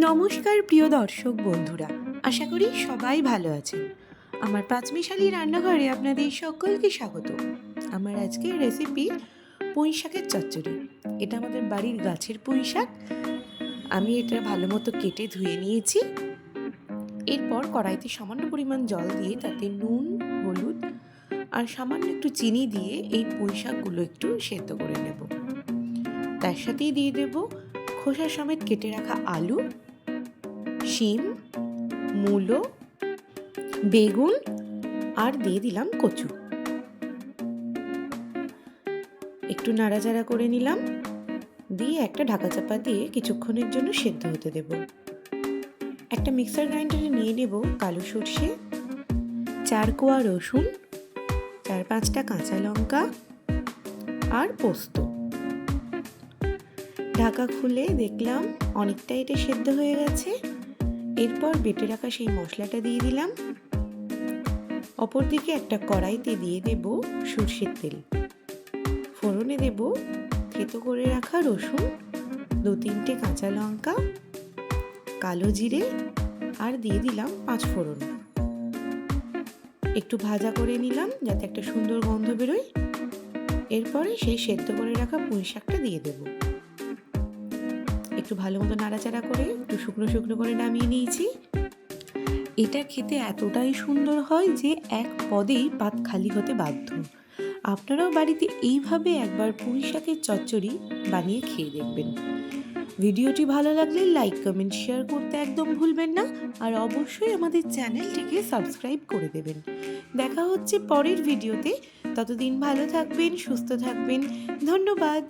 নমস্কার প্রিয় দর্শক বন্ধুরা, আশা করি সবাই ভালো আছেন। আমার পাঁচমিশালি রান্নাঘরে আপনাদের সকলকে স্বাগত। আমার আজকের রেসিপি পুঁই শাকের চচ্চড়ি। এটা আমাদের বাড়ির গাছের পুঁই শাক। আমি এটা ভালো মতো কেটে ধুয়ে নিয়েছি। এরপর কড়াইতে সামান্য পরিমাণ জল দিয়ে তাতে নুন, হলুদ আর সামান্য একটু চিনি দিয়ে এই পুঁই শাকগুলো একটু সেদ্ধ করে নেব। তার সাথেই দিয়ে দেব খোসা সমেত কেটে রাখা আলু, শিম, মূলো, বেগুন আর দিয়ে দিলাম কচু। একটু নাড়াচাড়া করে নিলাম, দিয়ে একটা ঢাকা চাপা দিয়ে কিছুক্ষণের জন্য সেদ্ধ হতে দেব। একটা মিক্সার গ্রাইন্ডারে নিয়ে নেব কালো সর্ষে, 4 কোয়া রসুন, 4-5টা কাঁচা লঙ্কা আর পোস্ত। ঢাকা খুলে দেখলাম অনেকটা এটা সেদ্ধ হয়ে গেছে। এরপর বেটে রাখা সেই মশলাটা দিয়ে দিলাম। অপরদিকে একটা কড়াইতে দিয়ে দেব সরষের তেল। ফোড়নে দেব থেতো করে রাখা রসুন, 2-3টে কাঁচা লঙ্কা, কালো জিরে আর দিয়ে দিলাম 5 ফোড়ন। একটু ভাজা করে নিলাম যাতে একটা সুন্দর গন্ধ বেরোয়। এরপরে সেই সেদ্ধ করে রাখা পুঁই শাকটা দিয়ে দেব। একটু ভালো মতো নাড়াচাড়া করে একটু শুকনো শুকনো করে নামিয়ে নিয়েছি। এটা খেতে এতটাই সুন্দর হয় যে এক পদেই পাত খালি হতে বাধ্য। আপনারাও বাড়িতে এইভাবে একবার পুঁই শাকের চচ্চড়ি বানিয়ে খেয়ে দেখবেন। ভিডিওটি ভালো লাগলে লাইক, কমেন্ট, শেয়ার করতে একদম ভুলবেন না। আর অবশ্যই আমাদের চ্যানেলটিকে সাবস্ক্রাইব করে দেবেন। দেখা হচ্ছে পরের ভিডিওতে। ততদিন ভালো থাকবেন, সুস্থ থাকবেন। ধন্যবাদ।